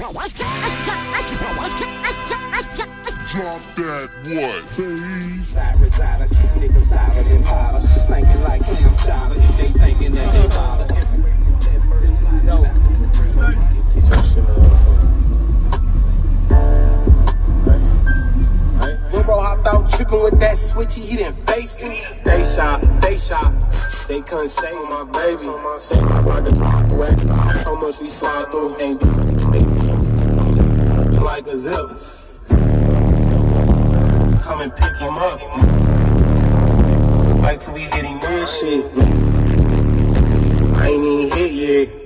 that what? Reside, I keep niggas hotter than powder. Spanking like clam chowder. They thinking that they bother. When bro hopped out tripping with that switchy, he didn't face me. They shot. They couldn't save my baby. Like a block away. How much we slide through? Ain't like a zip. Come and pick him up. Like till we hit him with shit. I ain't even hit yet.